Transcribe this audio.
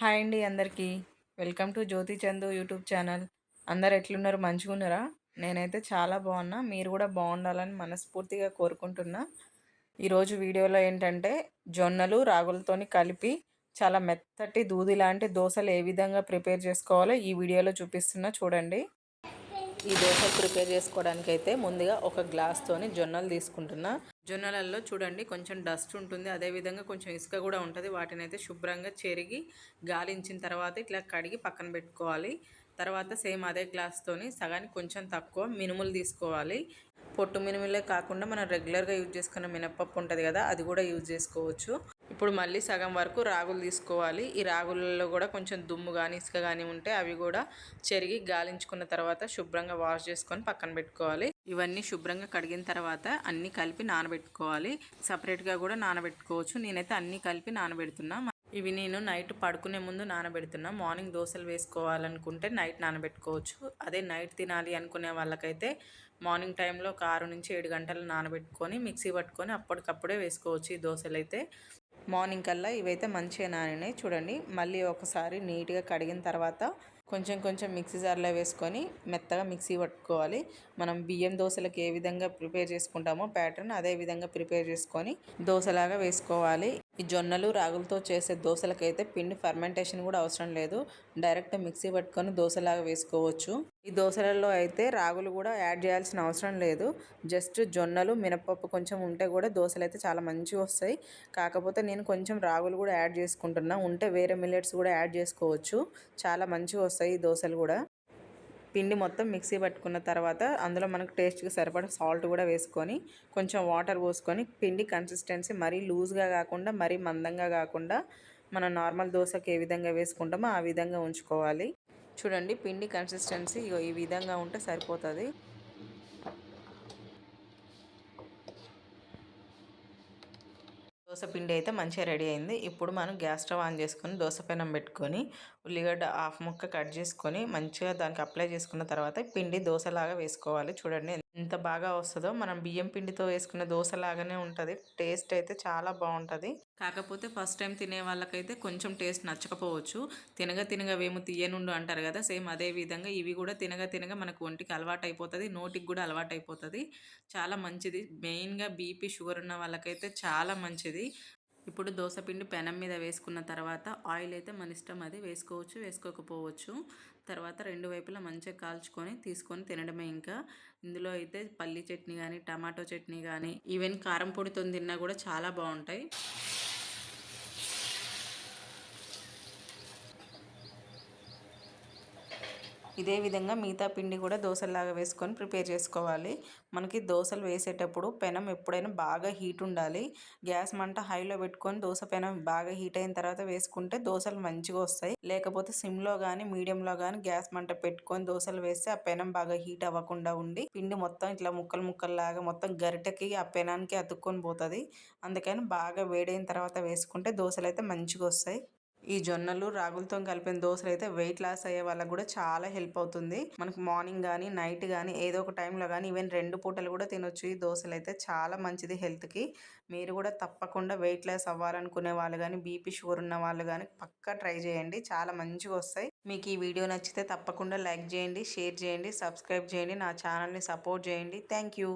Hi అండి అందరికీ. Welcome to Jyothi Chandu YouTube channel. అందరు ఎట్లున్నారు? మంచిగున్నారా? నేనైతే చాలా బాగున్నా. మీరు కూడా బాగుండాలని మనస్ఫూర్తిగా కోరుకుంటున్నా. ఈరోజు వీడియోలో ఏంటంటే జొన్నలు రాగులతోని కలిపి చాలా మెత్తటి దూది లాంటి దోశలు ఏ విధంగా ప్రిపేర్ చేసుకోవాలో ఈ వీడియోలో చూపిస్తున్నా చూడండి. ఈ దోశ ప్రిపేర్ చేసుకోవడానికి అయితే ముందుగా ఒక గ్లాస్తోని జొన్నలు తీసుకుంటున్నా. జొన్నలలో చూడండి కొంచెం డస్ట్ ఉంటుంది, అదేవిధంగా కొంచెం ఇసుక కూడా ఉంటుంది. వాటిని అయితే శుభ్రంగా చెరిగి గాలించిన తర్వాత ఇట్లా కడిగి పక్కన పెట్టుకోవాలి. తర్వాత సేమ్ అదే గ్లాస్తోని సగానికి కొంచెం తక్కువ మినుములు తీసుకోవాలి. పొట్టు మినుములే కాకుండా మనం రెగ్యులర్గా యూజ్ చేసుకున్న మినపప్పు ఉంటుంది కదా, అది కూడా యూజ్ చేసుకోవచ్చు. ఇప్పుడు మళ్ళీ సగం వరకు రాగులు తీసుకోవాలి. ఈ రాగులలో కూడా కొంచెం దుమ్ము కానీ ఇసుక కానీ ఉంటే అవి కూడా చెరిగి గాలించుకున్న తర్వాత శుభ్రంగా వాష్ చేసుకొని పక్కన పెట్టుకోవాలి. ఇవన్నీ శుభ్రంగా కడిగిన తర్వాత అన్నీ కలిపి నానబెట్టుకోవాలి. సపరేట్గా కూడా నానబెట్టుకోవచ్చు. నేనైతే అన్నీ కలిపి నానబెడుతున్నా. ఇవి నేను నైట్ పడుకునే ముందు నానబెడుతున్నా. మార్నింగ్ దోశలు వేసుకోవాలనుకుంటే నైట్ నానబెట్టుకోవచ్చు. అదే నైట్ తినాలి అనుకునే వాళ్ళకైతే మార్నింగ్ టైంలో ఒక 6 నుంచి 7 గంటలు నానబెట్టుకొని మిక్సీ పట్టుకొని అప్పటికప్పుడే వేసుకోవచ్చు. ఈ దోశలు అయితే మార్నింగ్ కల్లా ఇవైతే మంచిగా నానినాయి. చూడండి, మళ్ళీ ఒకసారి నీట్గా కడిగిన తర్వాత కొంచెం కొంచెం మిక్సీ జార్లో వేసుకొని మెత్తగా మిక్సీ పట్టుకోవాలి. మనం బియ్యం దోశలకు ఏ విధంగా ప్రిపేర్ చేసుకుంటామో ప్యాటర్న్ అదే విధంగా ప్రిపేర్ చేసుకొని దోశలాగా వేసుకోవాలి. ఈ జొన్నలు రాగులతో చేసే దోశలకైతే పిండి ఫర్మెంటేషన్ కూడా అవసరం లేదు. డైరెక్ట్ మిక్సీ పట్టుకొని దోశలాగా వేసుకోవచ్చు. ఈ దోశలలో అయితే రాగులు కూడా యాడ్ చేయాల్సిన అవసరం లేదు. జస్ట్ జొన్నలు మినపప్పు కొంచెం ఉంటే కూడా దోశలు అయితే చాలా మంచిగా వస్తాయి. కాకపోతే నేను కొంచెం రాగులు కూడా యాడ్ చేసుకుంటున్నా. ఉంటే వేరే మిల్లెట్స్ కూడా యాడ్ చేసుకోవచ్చు. చాలా మంచిగా వస్తాయి ఈ దోశలు కూడా. పిండి మొత్తం మిక్సీ పట్టుకున్న తర్వాత అందులో మనకు టేస్ట్కి సరిపడా సాల్ట్ కూడా వేసుకొని కొంచెం వాటర్ పోసుకొని పిండి కన్సిస్టెన్సీ మరీ లూజ్గా కాకుండా మరీ మందంగా కాకుండా మనం నార్మల్ దోశకి ఏ విధంగా వేసుకుంటామో ఆ విధంగా ఉంచుకోవాలి. చూడండి, పిండి కన్సిస్టెన్సీ ఈ విధంగా ఉంటే సరిపోతుంది. దోశ పిండి అయితే మంచిగా రెడీ అయింది. ఇప్పుడు మనం గ్యాస్ స్టవ్ ఆన్ చేసుకొని దోశ పెనం పెట్టుకొని ఉల్లిగడ్డ హాఫ్ ముక్క కట్ చేసుకొని మంచిగా దానికి అప్లై చేసుకున్న తర్వాత పిండి దోశలాగా వేసుకోవాలి. చూడండి ఎంత బాగా వస్తుందో. మనం బియ్యం పిండితో వేసుకున్న దోశలాగానే ఉంటుంది. టేస్ట్ అయితే చాలా బాగుంటుంది. కాకపోతే ఫస్ట్ టైం తినే వాళ్ళకైతే కొంచెం టేస్ట్ నచ్చకపోవచ్చు. తినగా తినగా వేము తీయనుండు అంటారు కదా, సేమ్ అదే విధంగా ఇవి కూడా తినగా తినగా మనకు ఒంటికి అలవాటు అయిపోతుంది, నోటికి కూడా అలవాటు అయిపోతుంది. చాలా మంచిది. మెయిన్గా బీపీ షుగర్ ఉన్న వాళ్ళకైతే చాలా మంచిది. ఇప్పుడు దోశపిండి పెనం మీద వేసుకున్న తర్వాత ఆయిల్ అయితే మన ఇష్టం, అది వేసుకోవచ్చు వేసుకోకపోవచ్చు. తర్వాత రెండు వైపులా మంచిగా కాల్చుకొని తీసుకొని తినడమే. ఇంకా ఇందులో అయితే పల్లి చట్నీ కానీ టమాటో చట్నీ కానీ ఈవెన్ కారం పొడితో తిన్నా కూడా చాలా బాగుంటాయి. ఇదే విధంగా మిగతా పిండి కూడా దోశలాగా వేసుకొని ప్రిపేర్ చేసుకోవాలి. మనకి దోశలు వేసేటప్పుడు పెనం ఎప్పుడైనా బాగా హీట్ ఉండాలి. గ్యాస్ మంట హైలో పెట్టుకొని దోశ పెనం బాగా హీట్ అయిన తర్వాత వేసుకుంటే దోశలు మంచిగా వస్తాయి. లేకపోతే సిమ్లో కానీ మీడియంలో కానీ గ్యాస్ మంట పెట్టుకొని దోశలు వేస్తే ఆ పెనం బాగా హీట్ అవ్వకుండా ఉండి పిండి మొత్తం ఇట్లా ముక్కలు ముక్కల్లాగా మొత్తం గరిటెకి ఆ పెనానికి అతుక్కొని పోతుంది. అందుకని బాగా వేడైన తర్వాత వేసుకుంటే దోశలు అయితే మంచిగా వస్తాయి. ఈ జొన్నలు రాగులతో కలిపిన దోశలు అయితే వెయిట్ లాస్ అయ్యే వాళ్ళకి కూడా చాలా హెల్ప్ అవుతుంది. మనకు మార్నింగ్ కానీ నైట్ కానీ ఏదో ఒక టైంలో కానీ ఈవెన్ 2 పూటలు కూడా తినొచ్చు. ఈ దోశలు అయితే చాలా మంచిది హెల్త్కి. మీరు కూడా తప్పకుండా వెయిట్ లాస్ అవ్వాలనుకునే వాళ్ళు కానీ బీపీ షుగర్ ఉన్న వాళ్ళు కానీ పక్కా ట్రై చేయండి. చాలా మంచిగా వస్తాయి. మీకు ఈ వీడియో నచ్చితే తప్పకుండా లైక్ చేయండి, షేర్ చేయండి, సబ్స్క్రైబ్ చేయండి, నా ఛానల్ని సపోర్ట్ చేయండి. Thank you.